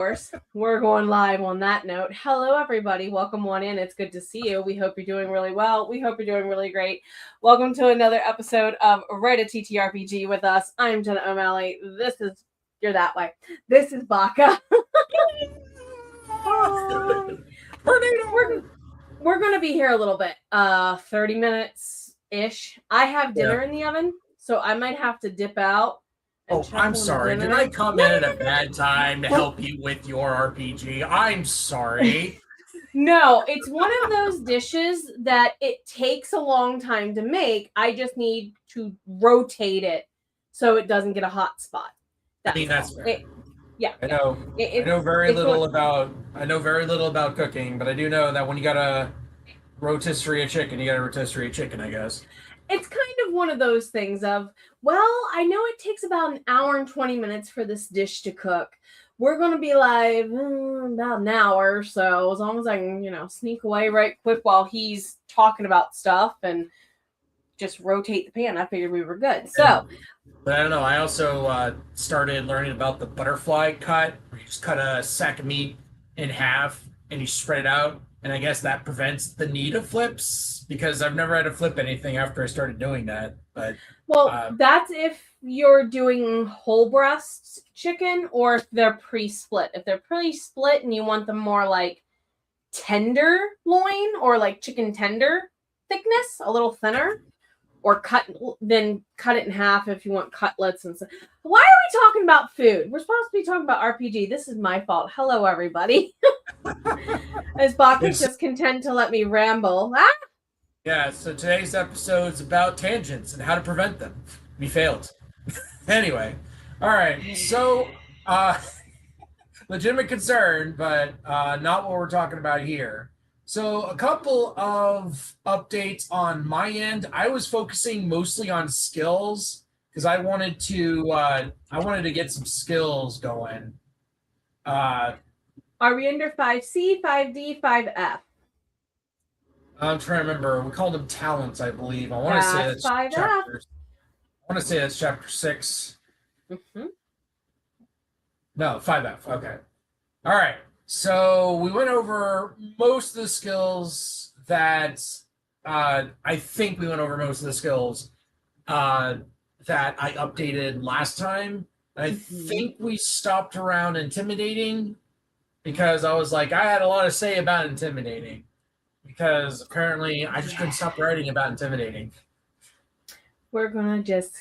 course, we're going live on that note. Hello, everybody. Welcome on in. It's good to see you. We hope you're doing really well. We hope you're doing really great. Welcome to another episode of TTRPG with us. I'm Jenna O'Malley. You're that way. This is Baka. We're going to be here a little bit, 30 minutes-ish. I have dinner in the oven, so I might have to dip out. Oh, I'm sorry. Did I come in at a bad time to help you with your RPG? I'm sorry. No, it's one of those dishes that it takes a long time to make. I just need to rotate it so it doesn't get a hot spot. That's fair. Yeah. I know. I know very little about cooking, but I do know that when you got a rotisserie chicken, you got a rotisserie chicken, I guess. It's kind of one of those things of, well, I know it takes about an hour and 20 minutes for this dish to cook. We're going to be live about an hour, so as long as I can, sneak away right quick while he's talking about stuff and just rotate the pan, I figured we were good. So, but I don't know. I also started learning about the butterfly cut, where you just cut a sack of meat in half and you spread it out. And I guess that prevents the need of flips, because I've never had to flip anything after I started doing that. But that's if you're doing whole breast chicken or if they're pre-split. If they're pre-split and you want them more like tenderloin or like chicken tender thickness, a little thinner, or then cut it in half if you want cutlets and stuff. Why are we talking about food? We're supposed to be talking about RPG. This is my fault. Hello, everybody. As Baka's just content to let me ramble. Ah! Yeah, so today's episode is about tangents and how to prevent them. We failed. Anyway, all right. So, legitimate concern, but not what we're talking about here. So a couple of updates on my end. I was focusing mostly on skills because I wanted to get some skills going. Are we under 5C, 5D, 5F? I'm trying to remember. We called them talents, I believe. I want to say that's 5F. chapter. I want to say that's chapter 6. Mm-hmm. No, 5F. Okay. All right. So we went over most of the skills that I think we went over most of the skills that I updated last time. I think we stopped around intimidating because I was like, I had a lot to say about intimidating because apparently I just couldn't stop writing about intimidating. We're going to just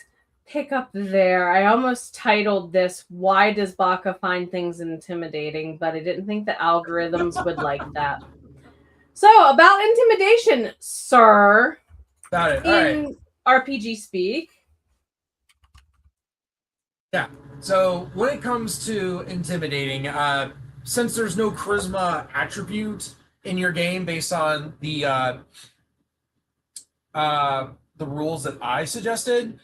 pick up there. I almost titled this, Why Does Baka Find Things Intimidating? But I didn't think the algorithms would like that. So, about intimidation, sir. Got it. All in RPG speak. Yeah. So, when it comes to intimidating, since there's no charisma attribute in your game based on the rules that I suggested,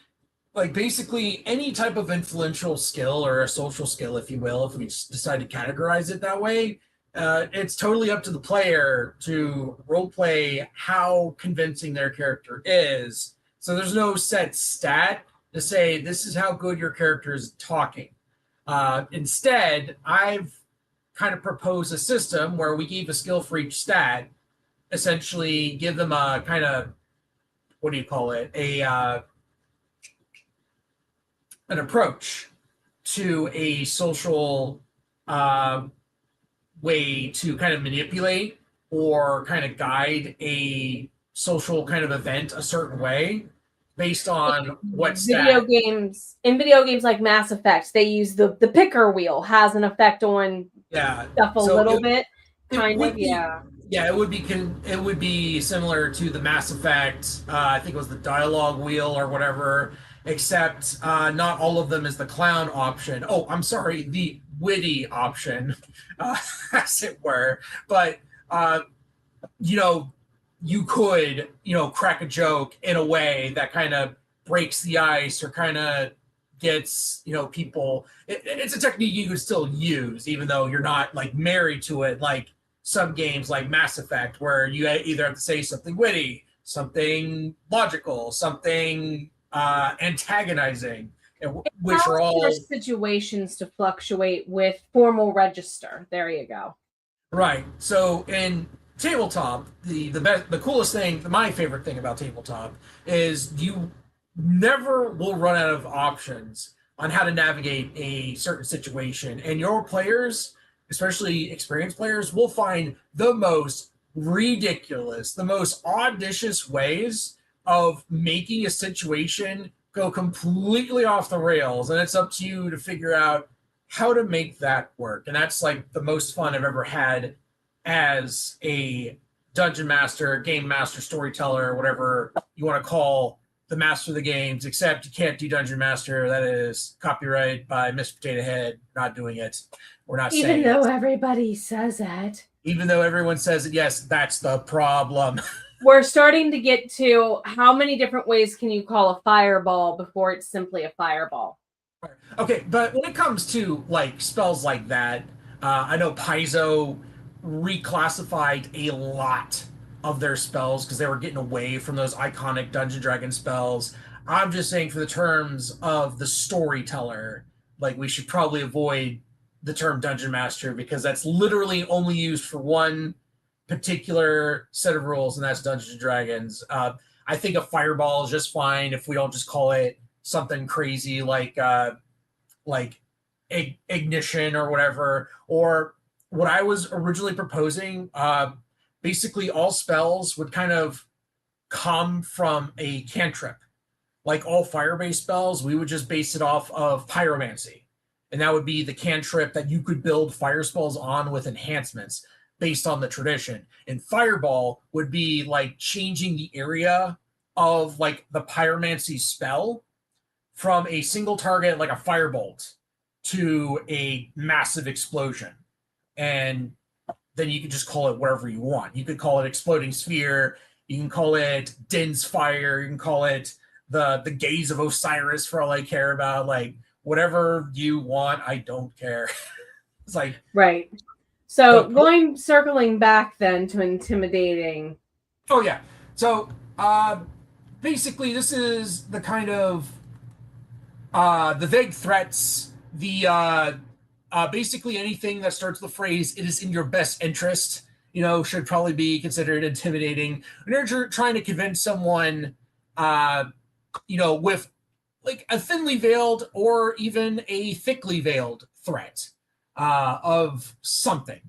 like basically any type of influential skill or a social skill, if you will, if we decide to categorize it that way, it's totally up to the player to roleplay how convincing their character is. So there's no set stat to say this is how good your character is talking. Instead, I've kind of proposed a system where we gave a skill for each stat, essentially give them a kind of, what do you call it? An approach to a social way to kind of manipulate or kind of guide a social kind of event a certain way based on what video games like Mass Effect, they use the picker wheel has an effect on stuff a little bit. Yeah, it would be similar to the Mass Effect. I think it was the dialogue wheel or whatever. Except not all of them is the clown option. Oh, I'm sorry, the witty option, as it were. But, you could, crack a joke in a way that kind of breaks the ice or kind of gets, people. It's a technique you could still use, even though you're not, like, married to it, like some games like Mass Effect, where you either have to say something witty, something logical, something antagonizing. which are all situations to fluctuate with formal register. There you go. Right. So in tabletop, the coolest thing, my favorite thing about tabletop is you never will run out of options on how to navigate a certain situation, and your players, especially experienced players, will find the most ridiculous, the most audacious ways of making a situation go completely off the rails, and it's up to you to figure out how to make that work. And that's like the most fun I've ever had as a dungeon master, game master, storyteller, whatever you want to call the master of the games, except you can't do dungeon master. That is copyright by Mr. Potato Head. Not doing it. We're not saying it. Even though everybody says it. Even though everyone says it, yes, that's the problem. We're starting to get to how many different ways can you call a fireball before it's simply a fireball? Okay, but when it comes to like spells like that, I know Paizo reclassified a lot of their spells because they were getting away from those iconic Dungeon Dragon spells. I'm just saying, for the terms of the storyteller, like we should probably avoid the term Dungeon Master because that's literally only used for one particular set of rules, and that's Dungeons and Dragons. I think a fireball is just fine if we don't just call it something crazy like ignition or whatever. Or what I was originally proposing, basically all spells would kind of come from a cantrip. Like all fire-based spells, we would just base it off of pyromancy. And that would be the cantrip that you could build fire spells on with enhancements based on the tradition. And fireball would be like changing the area of like the pyromancy spell from a single target, like a firebolt, to a massive explosion. And then you can just call it whatever you want. You could call it exploding sphere. You can call it Din's fire. You can call it the gaze of Osiris, for all I care about. Like whatever you want, I don't care. It's like right. So circling back then to intimidating. Oh yeah. So basically, this is the kind of the vague threats, the basically anything that starts the phrase "it is in your best interest," should probably be considered intimidating. When you're trying to convince someone, with like a thinly veiled or even a thickly veiled threat of something,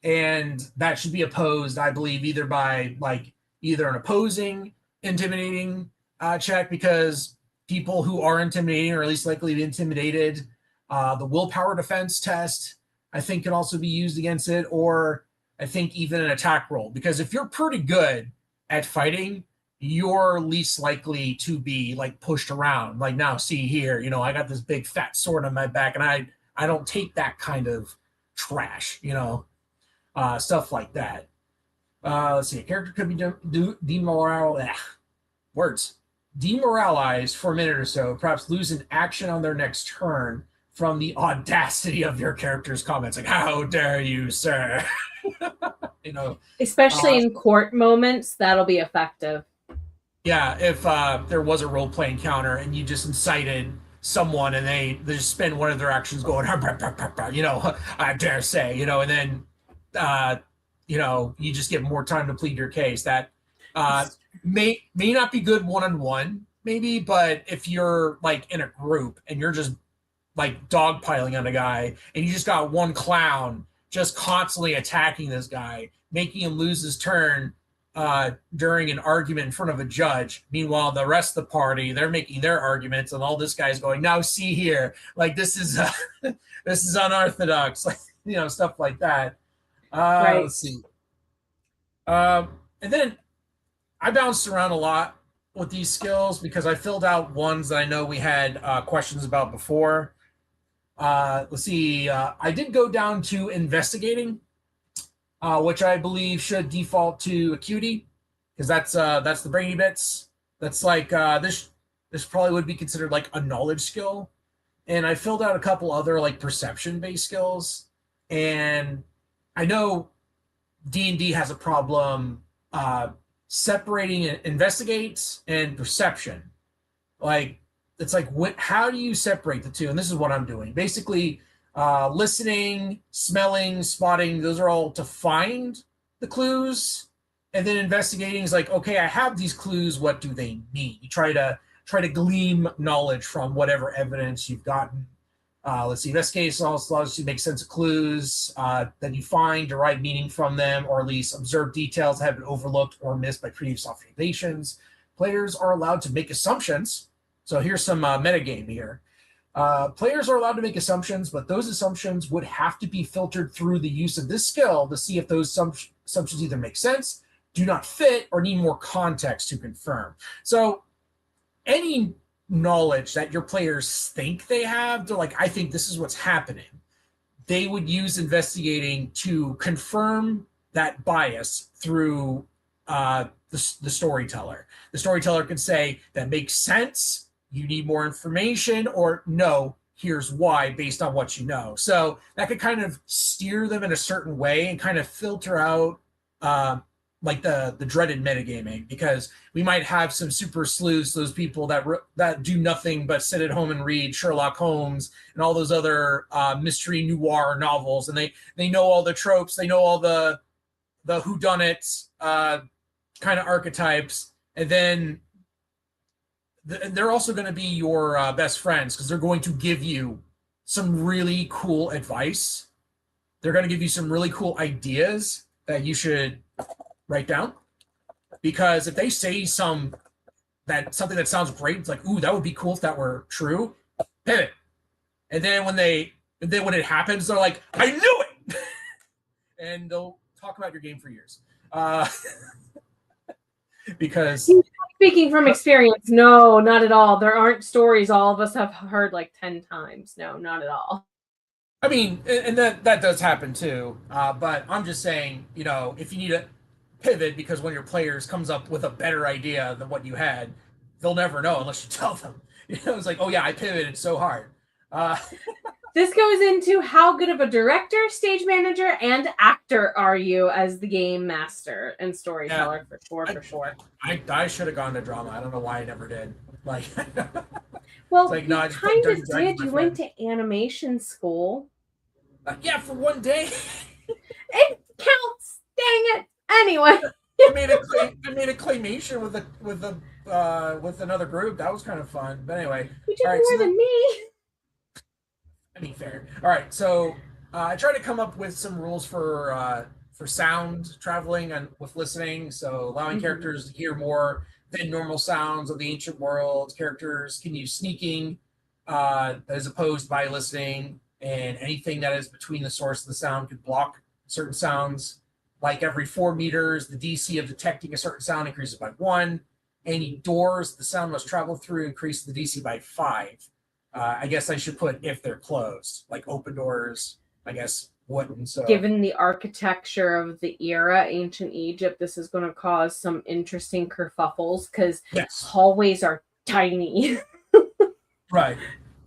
and that should be opposed, I believe, either by either an opposing intimidating check, because people who are intimidating or at least likely to be intimidated, the willpower defense test, I think, can also be used against it, or I think even an attack roll, because if you're pretty good at fighting, you're least likely to be like pushed around. Like, now see here, I got this big fat sword on my back, and I don't take that kind of trash, stuff like that. Let's see. A character could be demoralized for a minute or so, perhaps lose an action on their next turn from the audacity of your character's comments. Like, how dare you, sir? Especially in court moments, that'll be effective. Yeah, if there was a role-play encounter and you just incited someone and they just spend one of their actions going, I dare say, and then, you just get more time to plead your case. That may not be good one-on-one, maybe, but if you're like in a group and you're just like dogpiling on a guy and you just got one clown just constantly attacking this guy, making him lose his turn during an argument in front of a judge. Meanwhile, the rest of the party, they're making their arguments, and all this guy's going, now see here, like this is this is unorthodox, like stuff like that. Right. Let's see. And then I bounced around a lot with these skills because I filled out ones that I know we had questions about before. Let's see. I did go down to investigating, which I believe should default to acuity, because that's the brainy bits. That's like this probably would be considered like a knowledge skill. And I filled out a couple other like perception-based skills. And I know D&D has a problem separating investigate and perception. Like it's like, how do you separate the two? And this is what I'm doing. Basically, listening, smelling, spotting, those are all to find the clues. And then investigating is like, okay, I have these clues. What do they mean? You try to glean knowledge from whatever evidence you've gotten. Let's see, investigate also allows you to make sense of clues that you find, derive meaning from them, or at least observe details that have been overlooked or missed by previous observations. Players are allowed to make assumptions. So here's some metagame here. Players are allowed to make assumptions, but those assumptions would have to be filtered through the use of this skill to see if those assumptions either make sense, do not fit, or need more context to confirm. So any knowledge that your players think they have, they're like, I think this is what's happening. They would use investigating to confirm that bias through the storyteller. The storyteller can say, that makes sense, you need more information, or no, here's why based on what you know. So that could kind of steer them in a certain way and kind of filter out like the dreaded metagaming, because we might have some super sleuths, those people that do nothing but sit at home and read Sherlock Holmes and all those other mystery noir novels, and they know all the tropes, they know all the whodunits kind of archetypes, and then they're also going to be your best friends, because they're going to give you some really cool advice. They're going to give you some really cool ideas that you should write down, because if they say something that sounds great, it's like, ooh, that would be cool if that were true, pivot. And then when it happens, they're like, I knew it. And they'll talk about your game for years. Because speaking from experience, no, not at all. There aren't stories all of us have heard like 10 times. No, not at all. I mean, and that does happen too. But I'm just saying, if you need to pivot because one of your players comes up with a better idea than what you had, they'll never know unless you tell them. It's like, oh yeah, I pivoted so hard. This goes into how good of a director, stage manager, and actor are you as the game master and storyteller, for sure. I should have gone to drama. I don't know why I never did. Like, well, like, no, you kind of did. You went to animation school. Yeah, for one day. It counts. Dang it. Anyway, I made a claymation with another group. That was kind of fun. But anyway, you did more than me. I mean, fair. All right, so I tried to come up with some rules for sound traveling and with listening. So allowing characters to hear more than normal sounds of the ancient world. Characters can use sneaking as opposed by listening, and anything that is between the source of the sound could block certain sounds. Like every 4 meters, the DC of detecting a certain sound increases by 1. Any doors the sound must travel through increase the DC by 5. I guess I should put if they're closed, like open doors, I guess wouldn't. So, given the architecture of the era, ancient Egypt, this is going to cause some interesting kerfuffles because hallways are tiny. Right.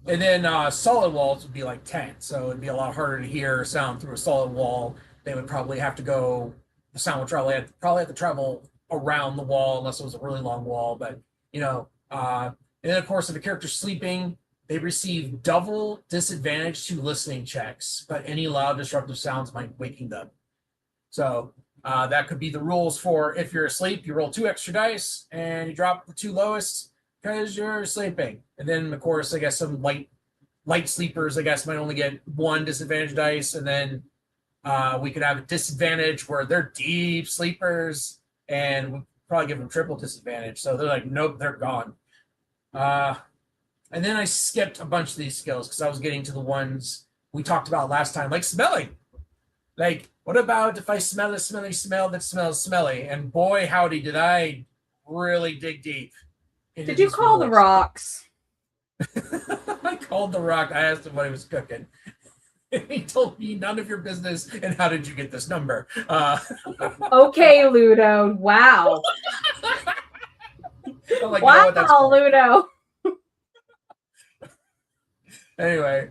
And then solid walls would be like 10. So it'd be a lot harder to hear sound through a solid wall. They would probably have to the sound would probably have to travel around the wall unless it was a really long wall. But, and then of course, if a character's sleeping, they receive double disadvantage to listening checks, but any loud disruptive sounds might waking them. So that could be the rules for if you're asleep, you roll 2 extra dice and you drop the 2 lowest because you're sleeping. And then, of course, I guess some light sleepers, I guess, might only get 1 disadvantage dice. And then we could have a disadvantage where they're deep sleepers and we'll probably give them triple disadvantage. So they're like, nope, they're gone. And then I skipped a bunch of these skills because I was getting to the ones we talked about last time, like smelling. Like, what about if I smell a smelly smell that smells smelly? And boy, howdy, did I really dig deep. Did you call the rocks? I called the rock. I asked him what he was cooking. And he told me none of your business. And how did you get this number? Okay, Ludo. Wow. I'm like, wow, you know what, Ludo. Anyway,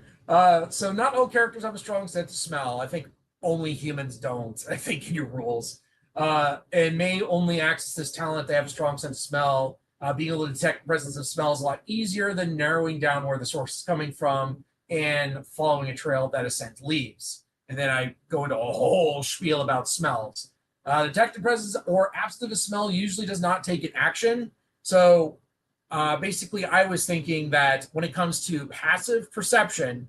so not all characters have a strong sense of smell. I think only humans don't, I think, in your rules. And may only access this talent if they have a strong sense of smell. Being able to detect the presence of smell is a lot easier than narrowing down where the source is coming from and following a trail that a scent leaves. And then I go into a whole spiel about smells. Detective presence or absence of a smell usually does not take an action. So basically, I was thinking that when it comes to passive perception,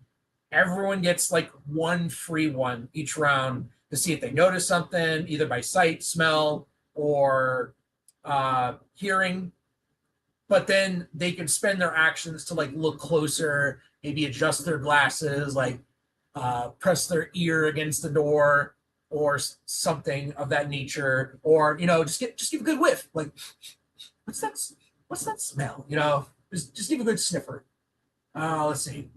everyone gets like one free one each round to see if they notice something, either by sight, smell, or hearing. But then they can spend their actions to like look closer, maybe adjust their glasses, like press their ear against the door or something of that nature, or just give a good whiff. Like, what's that smell? Just give a good sniffer. Let's see.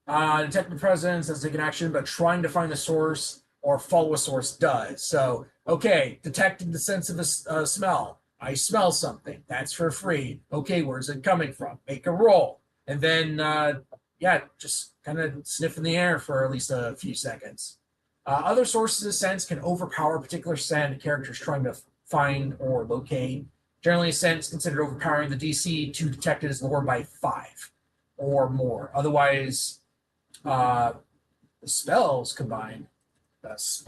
Detect the presence doesn't take an action, but trying to find the source or follow a source does. So, okay, detecting the sense of a smell. I smell something. That's for free. Okay, where's it coming from? Make a roll. And then, just kind of sniff in the air for at least a few seconds. Other sources of sense can overpower a particular scent a character is trying to find or locate. Generally, a scent is considered overpowering. The DC to detect it is lowered by 5 or more. Otherwise, the spells combined. This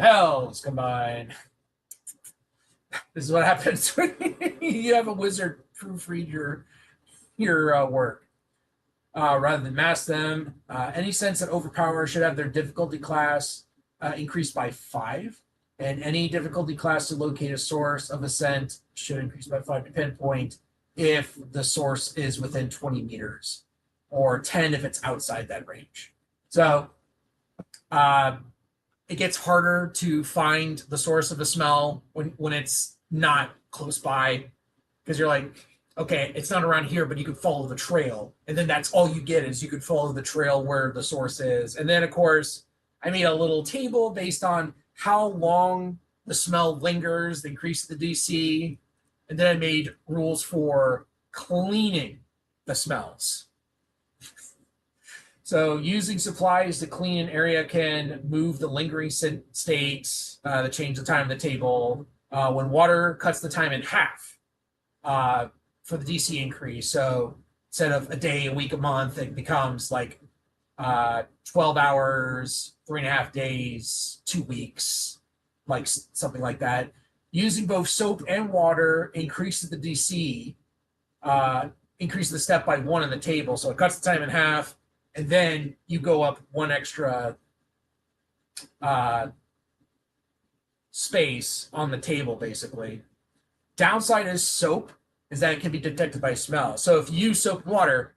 is what happens when you have a wizard proofread your work. Rather than mask them, any sense that overpower should have their difficulty class increased by 5, and any difficulty class to locate a source of a scent should increase by 5 to pinpoint if the source is within 20 meters, or 10 if it's outside that range. So it gets harder to find the source of a smell when it's not close by, because you're like, okay, it's not around here, but you could follow the trail. And then that's all you get is you could follow the trail where the source is. And then, of course, I made a little table based on how long the smell lingers, increase the DC. And then I made rules for cleaning the smells. So using supplies to clean an area can move the lingering state, to change the time of the table. When water cuts the time in half for the DC increase. So instead of a day, a week, a month, it becomes like 12 hours, 3.5 days, 2 weeks, like something like that. Using both soap and water increases the DC, increases the step by 1 on the table. So it cuts the time in half. And then you go up 1 extra space on the table, basically. Downside is soap is that it can be detected by smell. So if you use soap and water,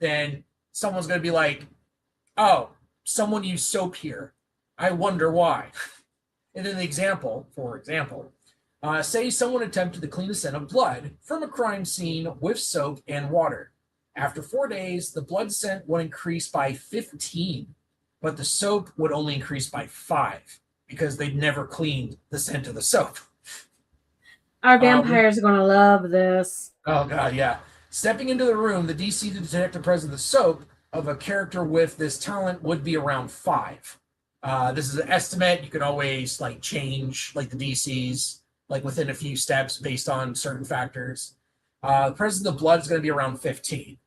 then someone's going to be like, oh, someone used soap here. I wonder why. And then for example, say someone attempted to clean the scent of blood from a crime scene with soap and water. After 4 days, the blood scent would increase by 15, but the soap would only increase by 5 because they'd never cleaned the scent of the soap. Our vampires are going to love this. Oh, God, yeah. Stepping into the room, the DC to detect the presence of the soap of a character with this talent would be around 5. This is an estimate. You can always change the DCs within a few steps based on certain factors. The presence of the blood is going to be around 15.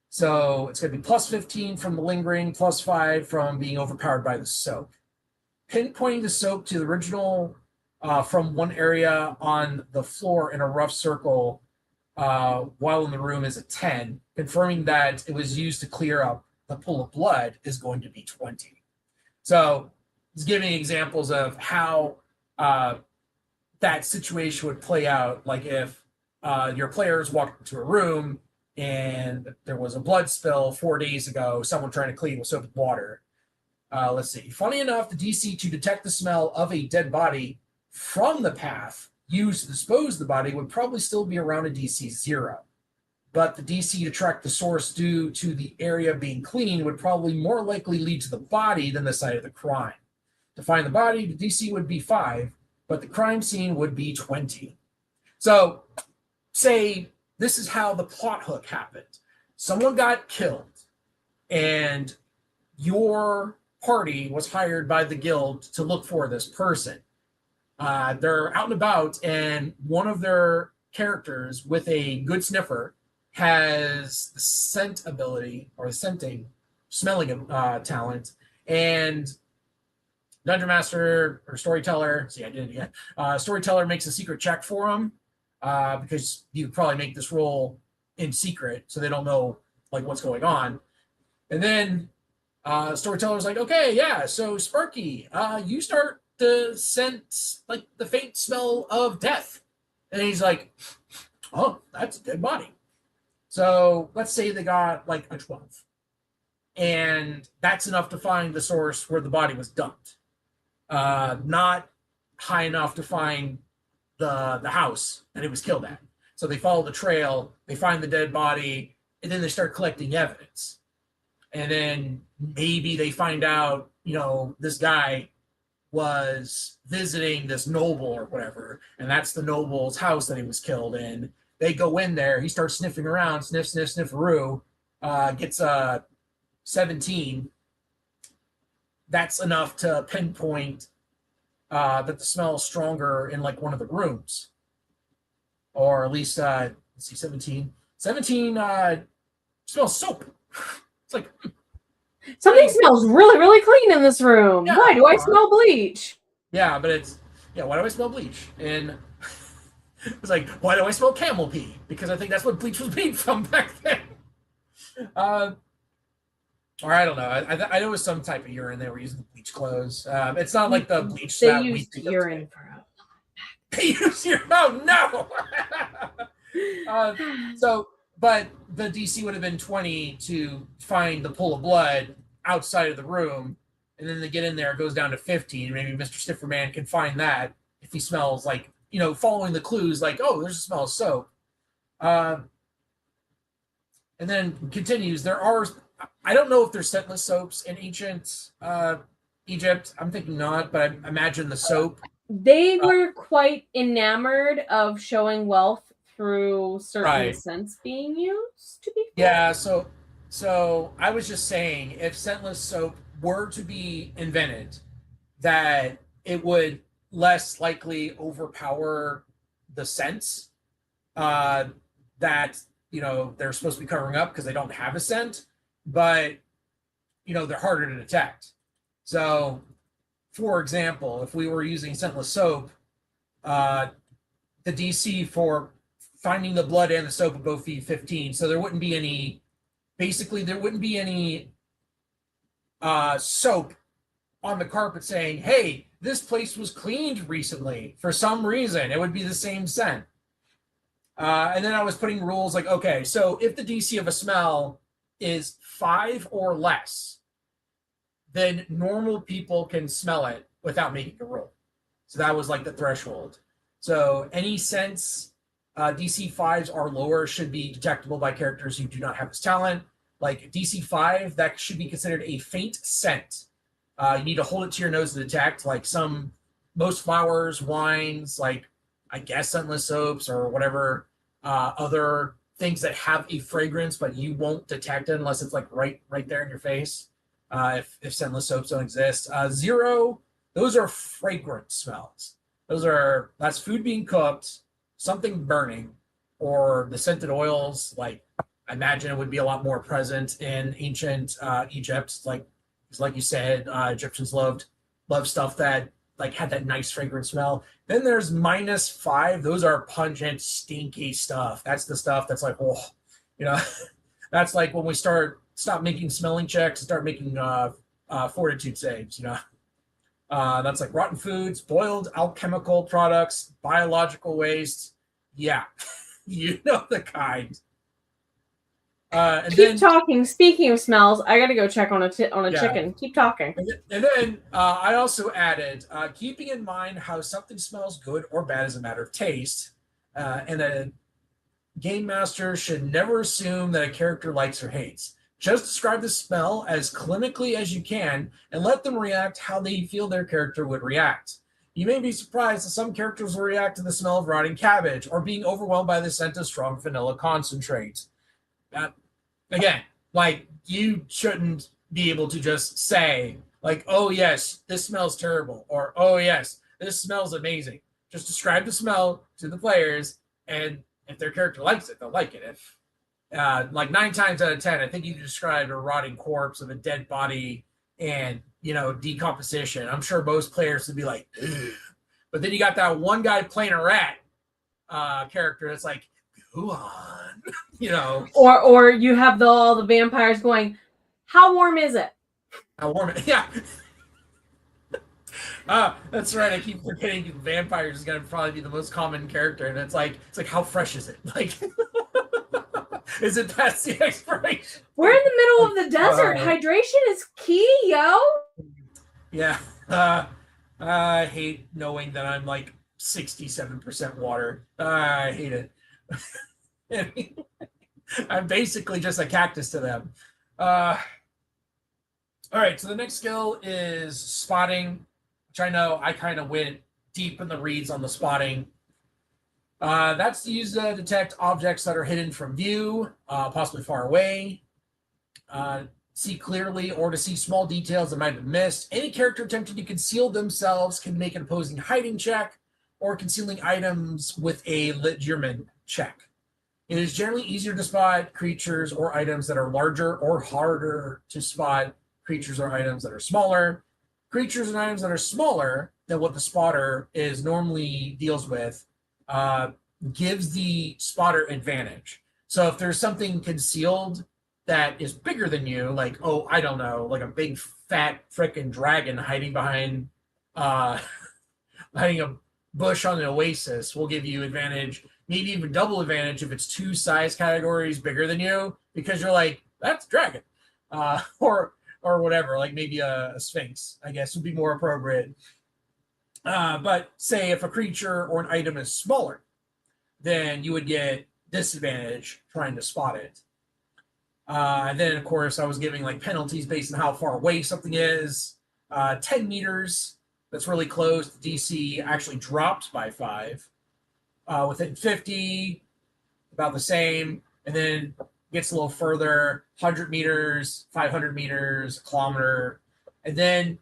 So it's going to be plus 15 from the lingering, plus 5 from being overpowered by the soap. Pinpointing the soap to the original from one area on the floor in a rough circle while in the room is a 10. Confirming that it was used to clear up the pool of blood is going to be 20. So it's giving examples of how that situation would play out. Like if your players walked into a room and there was a blood spill 4 days ago, someone trying to clean with soap and water. Let's see. Funny enough, the DC to detect the smell of a dead body from the path used to dispose of the body would probably still be around a DC 0. But the DC to track the source due to the area being clean would probably more likely lead to the body than the site of the crime. To find the body, the DC would be 5, but the crime scene would be 20. So, say this is how the plot hook happened. Someone got killed, and your party was hired by the guild to look for this person. They're out and about, and one of their characters with a good sniffer has the scent ability or smelling talent, and Dungeon Master or Storyteller. See, I did it again. Storyteller makes a secret check for him because you probably make this roll in secret, so they don't know like what's going on. And then Storyteller's like, okay, yeah. So Sparky, you start to sense like the faint smell of death, and he's like, oh, that's a dead body. So let's say they got like a 12, and that's enough to find the source where the body was dumped. Not high enough to find the house that it was killed at. So they follow the trail, they find the dead body, and then they start collecting evidence. And then maybe they find out, this guy was visiting this noble or whatever, and that's the noble's house that he was killed in. They go in there, he starts sniffing around, sniffaroo, gets 17. That's enough to pinpoint that the smell is stronger in like one of the rooms. Or at least, let's see, 17. 17 smells soap. It's like, something smells really, really clean in this room. Yeah, why do I smell bleach? Yeah, but why do I smell bleach? And it's like, why do I smell camel pee? Because I think that's what bleach was made from back then. Or I don't know. I know it was some type of urine they were using the bleach clothes. It's not like the bleach they used urine for a lot. They use urine. Oh no. But the DC would have been 20 to find the pool of blood outside of the room, and then they get in there, it goes down to 15. Maybe Mr. Stifferman can find that if he smells like, following the clues, like, oh, there's a smell of soap. And then continues. I don't know if there's scentless soaps in ancient Egypt. I'm thinking not, but I imagine the soap. They were quite enamored of showing wealth through certain scents being used, to be fair. Yeah, so I was just saying, if scentless soap were to be invented, that it would less likely overpower the scents that they're supposed to be covering up because they don't have a scent, but they're harder to detect. So, for example, if we were using scentless soap, the DC for finding the blood and the soap would both be 15, so there wouldn't be any. Basically, there wouldn't be any soap on the carpet saying, hey, this place was cleaned recently for some reason. It would be the same scent. And then I was putting rules like, okay, so if the DC of a smell is 5 or less, then normal people can smell it without making a roll. So that was like the threshold. So any scents DC 5s or lower should be detectable by characters who do not have this talent. Like DC 5, that should be considered a faint scent. You need to hold it to your nose to detect. Like most flowers, wines, like I guess scentless soaps or whatever other things that have a fragrance, but you won't detect it unless it's like right there in your face. If scentless soaps don't exist. 0, those are fragrant smells. That's food being cooked, something burning, or the scented oils. Like I imagine it would be a lot more present in ancient Egypt. Like you said, Egyptians loved stuff that like had that nice fragrant smell. Then there's -5. Those are pungent, stinky stuff. That's the stuff that's like, that's like when we stop making smelling checks and start making fortitude saves. That's like rotten foods, boiled alchemical products, biological waste. Yeah, the kind. Keep talking. Speaking of smells, I gotta go check on a chicken. Keep talking. And then I also added, keeping in mind how something smells good or bad is a matter of taste, and a game master should never assume that a character likes or hates. Just describe the smell as clinically as you can and let them react how they feel their character would react. You may be surprised that some characters will react to the smell of rotting cabbage or being overwhelmed by the scent of strong vanilla concentrate. Again, like you shouldn't be able to just say like, oh yes, this smells terrible, or oh yes, this smells amazing. Just describe the smell to the players And if their character likes it, they'll like it. If like 9 times out of 10, I think you described a rotting corpse of a dead body and, decomposition. I'm sure most players would be like, ugh. But then you got that one guy playing a rat character that's like, go on, Or you have all the vampires going, how warm is it? How warm it? Yeah. That's right. I keep forgetting vampires is gonna probably be the most common character, and it's like how fresh is it? Like, is it past the expiration? We're in the middle of the desert. Hydration is key, yo. Yeah. I hate knowing that I'm like 67% water. I hate it. I'm basically just a cactus to them. All right, so the next skill is spotting, which I know I kind of went deep in the reeds on the spotting. That's used to detect objects that are hidden from view, possibly far away, see clearly, or to see small details that might have been missed. Any character attempting to conceal themselves can make an opposing hiding check or concealing items with a legitimate check. It is generally easier to spot creatures or items that are larger, or harder to spot creatures or items that are smaller. Creatures and items that are smaller than what the spotter is normally deals with gives the spotter advantage. So if there's something concealed that is bigger than you, like, oh, I don't know, like a big fat frickin' dragon hiding behind hiding a bush on an oasis, will give you advantage, maybe even double advantage if it's 2 size categories bigger than you, because you're like, that's dragon. Or whatever, like maybe a sphinx, I guess, would be more appropriate. But say if a creature or an item is smaller, then you would get disadvantage trying to spot it. And then, of course, I was giving like penalties based on how far away something is. 10 meters, that's really close. The DC actually dropped by 5. Within 50, about the same. And then gets a little further, 100 meters, 500 meters, a kilometer. And then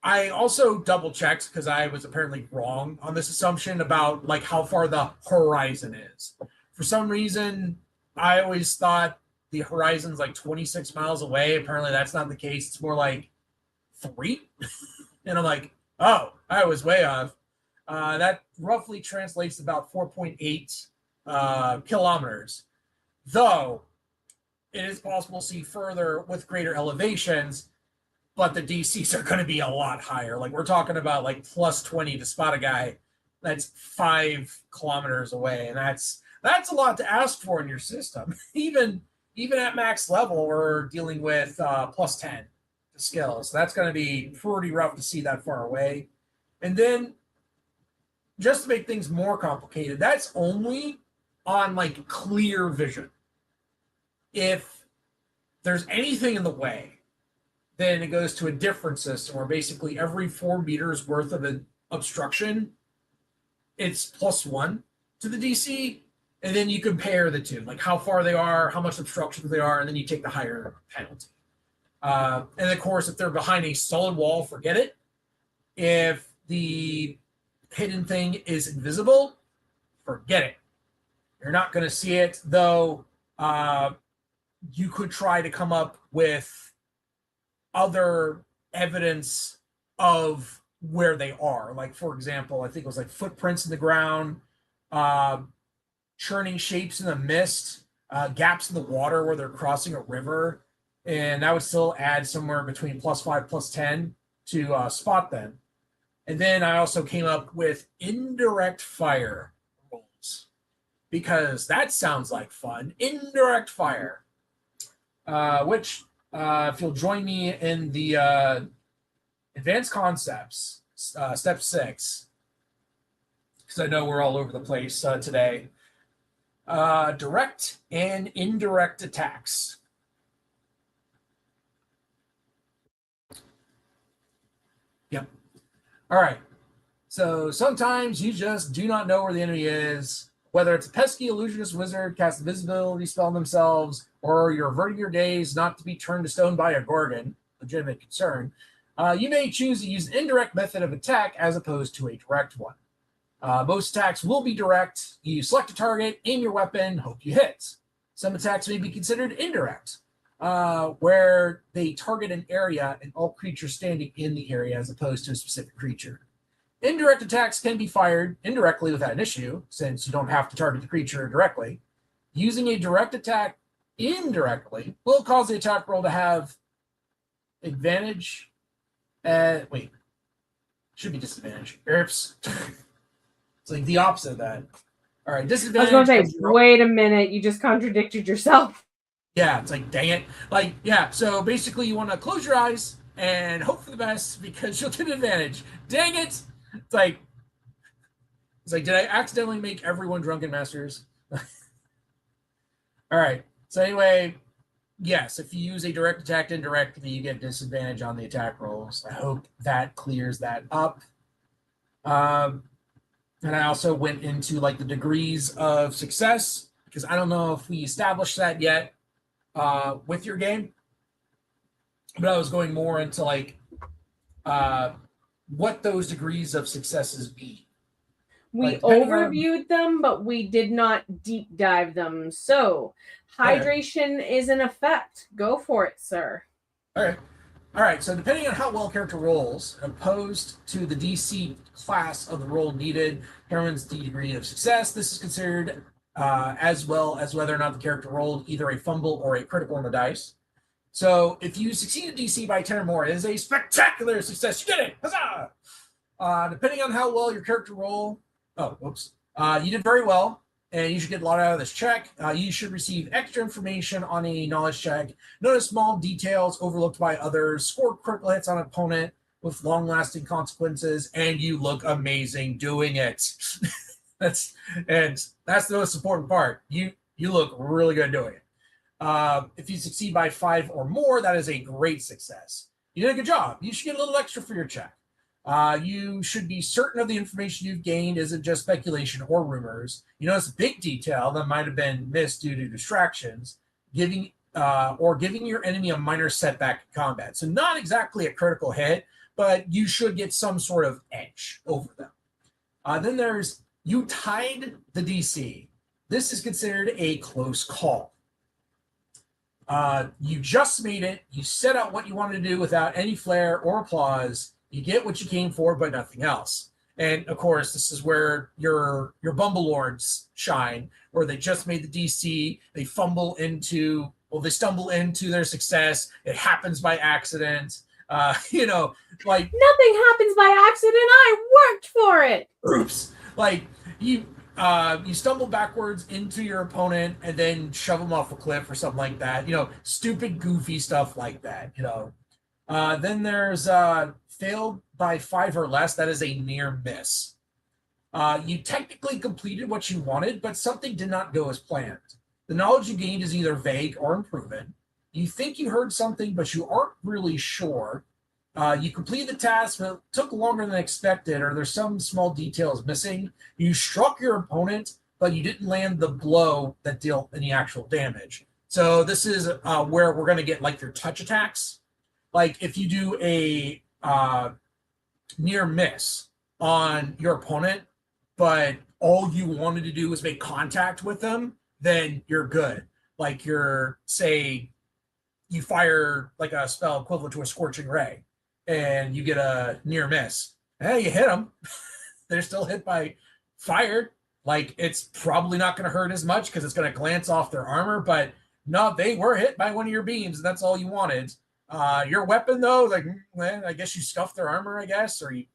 I also double checked, because I was apparently wrong on this assumption about like how far the horizon is. For some reason, I always thought the horizon's like 26 miles away. Apparently that's not the case. It's more like 3. And I'm like, oh, I was way off. That roughly translates to about 4.8 kilometers. Though it is possible to see further with greater elevations, but the DCs are going to be a lot higher. Like we're talking about like plus 20 to spot a guy that's 5 kilometers away, and that's a lot to ask for in your system. Even at max level, we're dealing with plus 10 to skill, so that's going to be pretty rough to see that far away. And then, just to make things more complicated, that's only on like clear vision. If there's anything in the way, then it goes to a different system where basically every 4 meters worth of an obstruction, it's plus 1 to the DC, and then you compare the two, like how far they are, how much obstructions they are, and then you take the higher penalty. And of course, if they're behind a solid wall, forget it. If the hidden thing is invisible, forget it. You're not going to see it, though. You could try to come up with other evidence of where they are. Like, for example, I think it was like footprints in the ground, churning shapes in the mist, gaps in the water where they're crossing a river. And that would still add somewhere between plus 5, plus 10 to spot them. And then I also came up with indirect fire rolls, because that sounds like fun. Indirect fire, which if you'll join me in the advanced concepts, step 6, because I know we're all over the place today. Direct and indirect attacks. Yep. All right. So sometimes you just do not know where the enemy is, whether it's a pesky illusionist wizard cast a visibility spell on themselves, or you're averting your gaze not to be turned to stone by a gorgon, legitimate concern. You may choose to use an indirect method of attack as opposed to a direct one. Most attacks will be direct. You select a target, aim your weapon, hope you hit. Some attacks may be considered indirect, where they target an area and all creatures standing in the area as opposed to a specific creature. Indirect attacks can be fired indirectly without an issue, since you don't have to target the creature directly. Using a direct attack indirectly will cause the attack roll to have advantage. Should be disadvantage. Oops. It's like the opposite of that. All right, disadvantage. I was going to say, wait a minute, you just contradicted yourself. Yeah, it's like, dang it. Like, yeah, so basically you want to close your eyes and hope for the best because you'll get an advantage. Dang it. It's like, did I accidentally make everyone drunken masters? All right. So anyway, yes, if you use a direct attack indirectly, you get disadvantage on the attack rolls. I hope that clears that up. And I also went into like the degrees of success because I don't know if we established that yet with your game, but I was going more into like what those degrees of successes be. We overviewed them, but we did not deep dive them. So hydration is in effect. Go for it, sir. All right. So depending on how well a character rolls, opposed to the DC class of the roll needed, determines the degree of success. This is considered as well as whether or not the character rolled either a fumble or a critical on the dice. So if you succeed a DC by 10 or more, it is a spectacular success. You did it! Huzzah! Depending on how well your character roll, you did very well, and you should get a lot out of this check. You should receive extra information on a knowledge check. Notice small details overlooked by others. Score critical hits on an opponent with long-lasting consequences, and you look amazing doing it. That's the most important part. You look really good doing it. If you succeed by 5 or more, that is a great success. You did a good job. You should get a little extra for your check. You should be certain of the information you've gained isn't just speculation or rumors. You notice a big detail that might have been missed due to distractions, giving your enemy a minor setback in combat. So not exactly a critical hit, but you should get some sort of edge over them. Then there's you tied the DC. This is considered a close call. You just made it. You set out what you wanted to do without any flair or applause. You get what you came for, but nothing else. And of course, this is where your Bumble Lords shine, where they just made the DC. They stumble into their success. It happens by accident. Like nothing happens by accident. I worked for it. Oops. Like you stumble backwards into your opponent and then shove them off a cliff or something like that. Stupid, goofy stuff like that. Then there's failed by 5 or less. That is a near miss. You technically completed what you wanted, but something did not go as planned. The knowledge you gained is either vague or unproven. You think you heard something, but you aren't really sure. You completed the task, but it took longer than expected, or there's some small details missing. You struck your opponent, but you didn't land the blow that dealt any actual damage. So this is where we're going to get like your touch attacks. Like if you do a near miss on your opponent, but all you wanted to do was make contact with them, then you're good. Like you fire like a spell equivalent to a Scorching Ray, and you get a near miss. Hey, you hit them. They're still hit by fire. Like it's probably not going to hurt as much because it's going to glance off their armor, but no, they were hit by one of your beams, and that's all you wanted. Your weapon, though, like, I guess you scuffed their armor, I guess, or you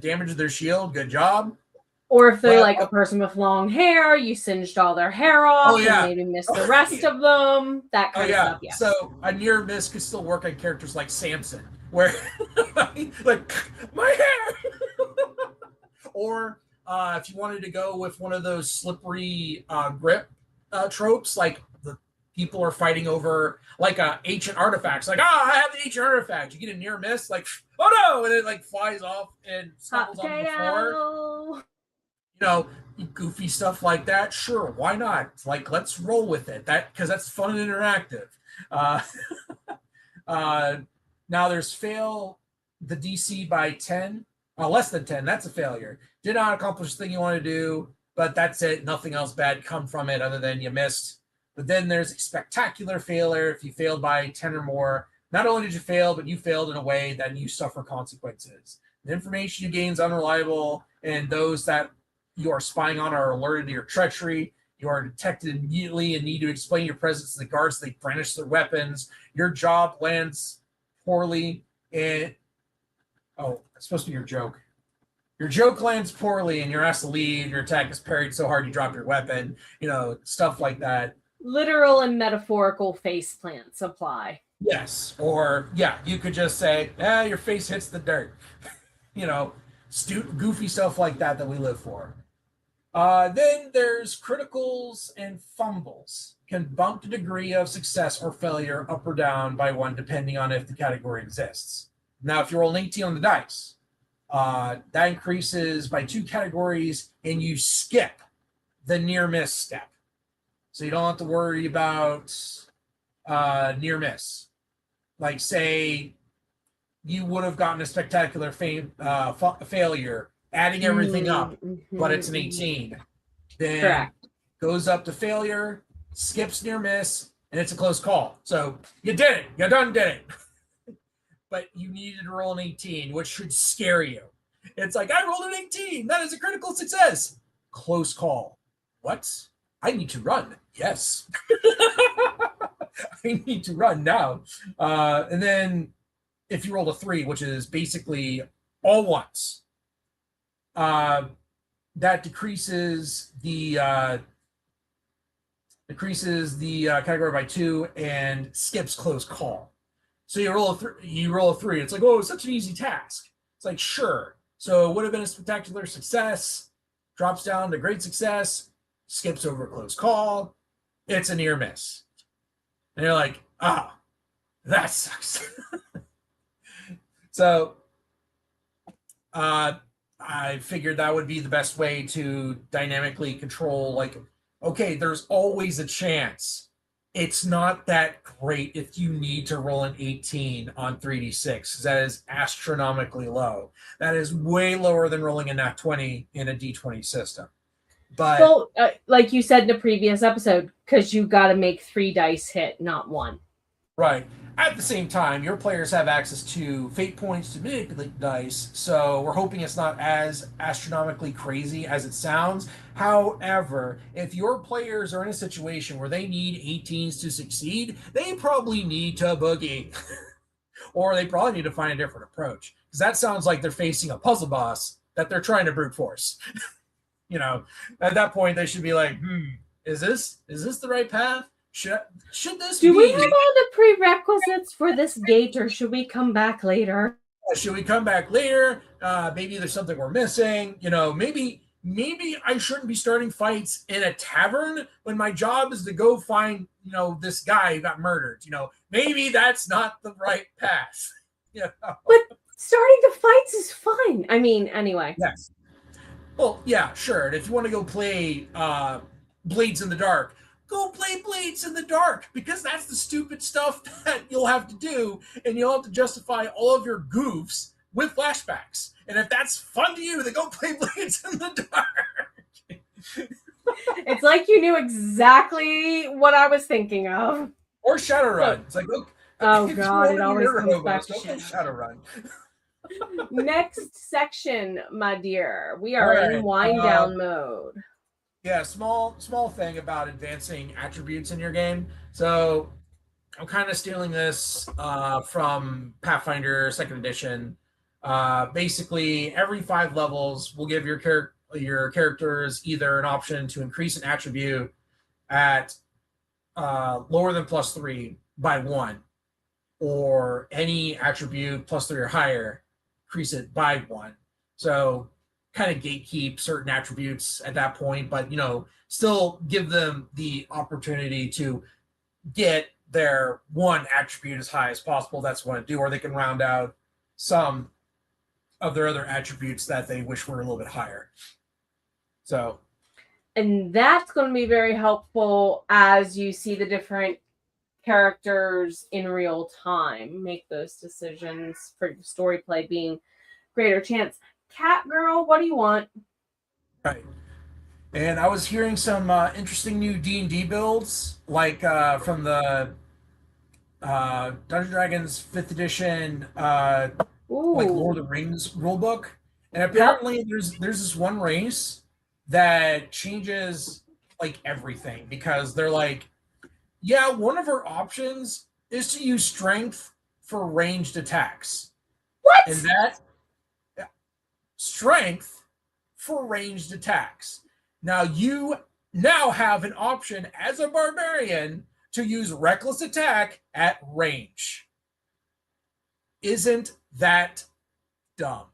damaged their shield. Good job. Or if they're like a person with long hair, you singed all their hair off and maybe missed the rest of them. That kind of stuff, yeah. So a near miss could still work on characters like Samson, where, like, my hair! Or if you wanted to go with one of those slippery grip tropes, like people are fighting over like ancient artifacts. Like, I have the ancient artifact. You get a near miss, like, oh no, and it like flies off and stumbles on the floor. Goofy stuff like that. Sure, why not? Like, let's roll with it. Because that's fun and interactive. Now there's fail the DC by 10 Less than 10, that's a failure. Did not accomplish the thing you want to do, but that's it. Nothing else bad come from it other than you missed. But then there's a spectacular failure. If you failed by 10 or more, not only did you fail, but you failed in a way that you suffer consequences. The information you gain is unreliable, and those that you are spying on are alerted to your treachery. You are detected immediately and need to explain your presence to the guards. They brandish their weapons. Your job lands poorly, and it's supposed to be your joke. Your joke lands poorly, and you're asked to leave. Your attack is parried so hard you drop your weapon. Stuff like that. Literal and metaphorical face plants apply. Yes, or you could just say, your face hits the dirt. Goofy stuff like that we live for. Then there's criticals and fumbles. Can bump the degree of success or failure up or down by 1 depending on if the category exists. Now, if you roll an 18 on the dice, that increases by 2 categories, and you skip the near miss step. So you don't have to worry about near miss. Like, say you would have gotten a spectacular failure, adding everything up, but it's an 18. Then Correct. Goes up to failure, skips near miss, and it's a close call. So you did it. You done did it. But you needed to roll an 18, which should scare you. It's like, I rolled an 18. That is a critical success. Close call. What? I need to run. Yes. I need to run now. And then if you rolled a 3, which is basically all once, that decreases the category by 2 and skips close call. So you roll a 3. It's like, oh, it's such an easy task. It's like, sure. So it would have been a spectacular success, drops down to great success, skips over a close call. It's a near miss. And you're like, that sucks. So I figured that would be the best way to dynamically control, like, okay, there's always a chance. It's not that great if you need to roll an 18 on 3d6, because that is astronomically low. That is way lower than rolling a nat 20 in a d20 system. But well, like you said in the previous episode, because you got to make 3 dice hit, not 1. Right. At the same time, your players have access to fate points to manipulate dice, so we're hoping it's not as astronomically crazy as it sounds. However, if your players are in a situation where they need 18s to succeed, they probably need to boogie. Or they probably need to find a different approach. Because that sounds like they're facing a puzzle boss that they're trying to brute force. At that point, they should be like, is this the right path? Should this Do we have all the prerequisites for this gate, or should we come back later? Should we come back later? Maybe there's something we're missing. Maybe I shouldn't be starting fights in a tavern when my job is to go find, this guy who got murdered. Maybe that's not the right path. But starting the fights is fun. I mean, anyway. Yes. Well, yeah, sure. And if you want to go play Blades in the Dark, go play Blades in the Dark, because that's the stupid stuff that you'll have to do, and you'll have to justify all of your goofs with flashbacks. And if that's fun to you, then go play Blades in the Dark. It's like you knew exactly what I was thinking of. Or Shadowrun. It's like, oh god, it always comes back to Shadowrun. Next section, my dear. We are in wind down mode. Yeah, small thing about advancing attributes in your game. So I'm kind of stealing this from Pathfinder 2nd Edition. Basically, every 5 levels, we'll give your characters either an option to increase an attribute at lower than +3 by 1, or any attribute +3 or higher, increase it by 1. So kind of gatekeep certain attributes at that point, but still give them the opportunity to get their one attribute as high as possible. That's what I do, or they can round out some of their other attributes that they wish were a little bit higher. So, and that's going to be very helpful as you see the different characters in real time make those decisions for story play being greater chance. cat girl. What do you want? Right. And I was hearing some interesting new D&D builds, like from the Dungeons Dragons 5th edition, like Ooh. Lord of the Rings rulebook. And Yep. apparently there's this one race that changes like everything because they're like, yeah, one of our options is to use strength for ranged attacks. What? And that strength for ranged attacks. Now you now have an option as a barbarian to use reckless attack at range. Isn't that dumb?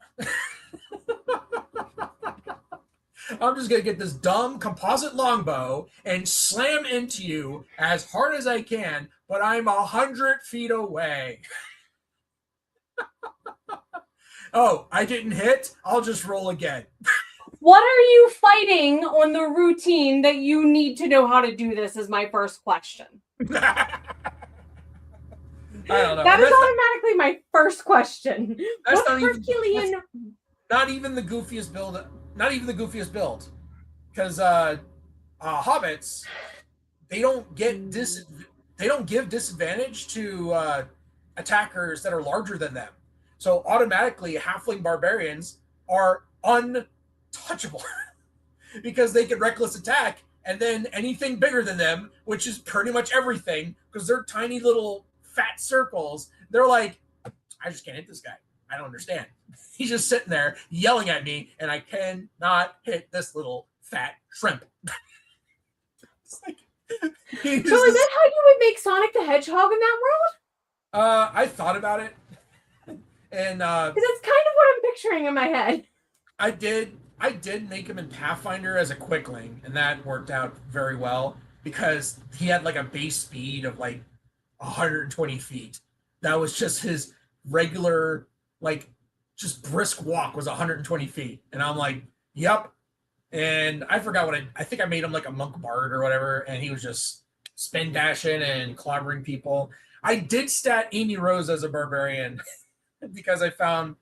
I'm just gonna get this dumb composite longbow and slam into you as hard as I can, but I'm 100 feet away. Oh, I didn't hit? I'll just roll again. What are you fighting on the routine that you need to know how to do this is my first question. I don't know. That is automatically my first question. That's what Herculean... Not even the goofiest build. Not even the goofiest build. Because hobbits, they don't give disadvantage to attackers that are larger than them. So automatically, halfling barbarians are untouchable because they can reckless attack, and then anything bigger than them, which is pretty much everything, because they're tiny little fat circles, they're like, I just can't hit this guy. I don't understand. He's just sitting there yelling at me, and I cannot hit this little fat shrimp. Like, so is that how you would make Sonic the Hedgehog in that world? I thought about it. And because that's kind of what I'm picturing in my head. I did make him in Pathfinder as a quickling, and that worked out very well because he had like a base speed of like 120 feet. That was just his regular, like, just brisk walk was 120 feet. And I'm like, yep. And I forgot what I think I made him like a monk bard or whatever, and he was just spin dashing and clobbering people. I did stat Amy Rose as a barbarian because I found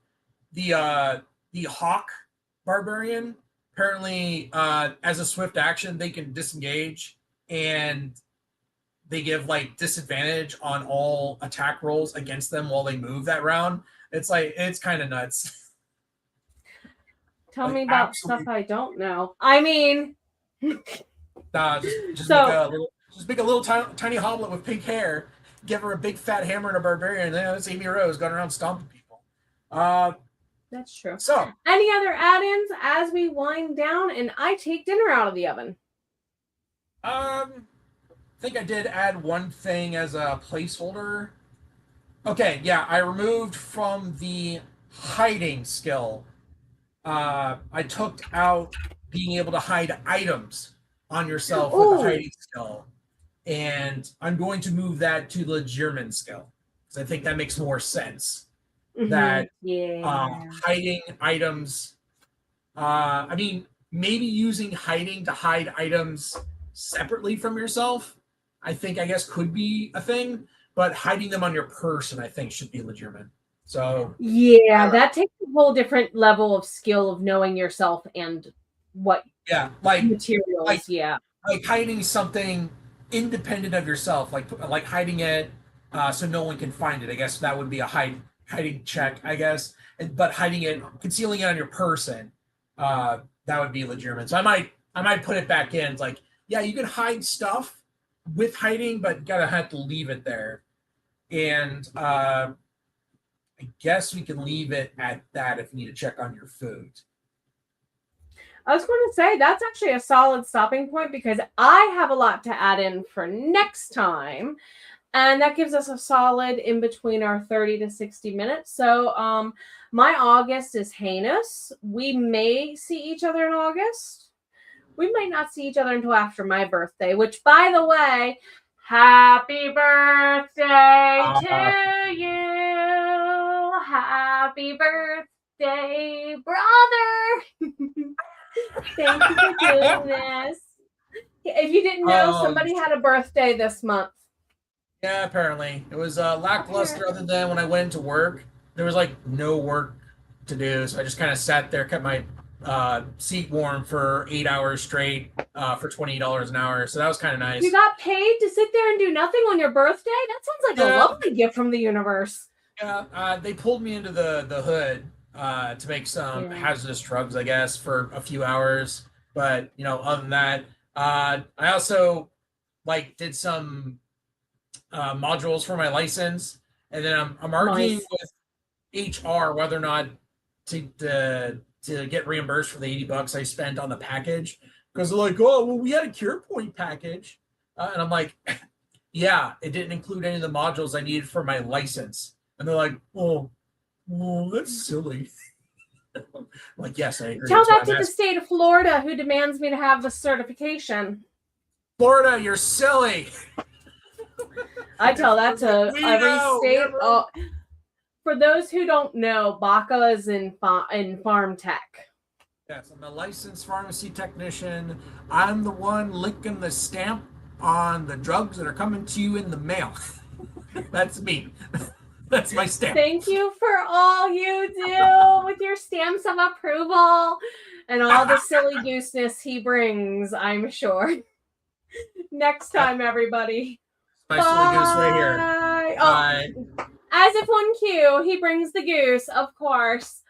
the hawk barbarian. Apparently, as a swift action, they can disengage, and they give like disadvantage on all attack rolls against them while they move that round. It's like, it's kind of nuts. Tell me about stuff I don't know. I mean, just make a little tiny hoblet with pink hair, give her a big fat hammer and a barbarian, and then it's Amy Rose going around stomping people. That's true. So, any other add-ins as we wind down and I take dinner out of the oven? I think I did add one thing as a placeholder. Okay, yeah, I removed from the hiding skill. I took out being able to hide items on yourself with the hiding skill. And I'm going to move that to the German skill, because I think that makes more sense. That hiding items, I mean, maybe using hiding to hide items separately from yourself, I guess could be a thing, but hiding them on your person, I think, should be legitimate. So yeah, that takes a whole different level of skill of knowing yourself and what materials. Like hiding something independent of yourself, like hiding it so no one can find it. I guess that would be a hiding check, I guess. But hiding it, concealing it on your person, that would be legitimate. So I might put it back in. It's like, yeah, you can hide stuff with hiding, but gotta have to leave it there. And I guess we can leave it at that if you need to check on your food. I was going to say, that's actually a solid stopping point because I have a lot to add in for next time. And that gives us a solid in between our 30 to 60 minutes. So my August is heinous. We may see each other in August. We might not see each other until after my birthday, which, by the way, happy birthday to you. Happy birthday, brother. Thank you for doing this. If you didn't know, somebody had a birthday this month. Yeah, apparently. It was lackluster other than when I went into work. There was like no work to do. So I just kind of sat there, kept my seat warm for 8 hours straight for $20 an hour. So that was kind of nice. You got paid to sit there and do nothing on your birthday? That sounds like a lovely gift from the universe. Yeah, they pulled me into the hood to make some hazardous drugs, I guess, for a few hours. But other than that, I also did some modules for my license, and then I'm arguing with HR whether or not to get reimbursed for the $80 I spent on the package, because they're like, oh, well, we had a Cure Point package, and I'm like, yeah, it didn't include any of the modules I needed for my license, and they're like, oh that's silly. I'm like, yes, I agree. Tell that to the state of Florida, who demands me to have the certification. Florida, you're silly. I tell that to every state. Oh, for those who don't know, Baca is in farm tech. Yes, I'm a licensed pharmacy technician. I'm the one licking the stamp on the drugs that are coming to you in the mail. That's me. That's my stamp. Thank you for all you do with your stamps of approval and all the silly gooseness he brings, I'm sure. Next time, everybody. My silly goose right here. Oh, as if on cue, he brings the goose, of course.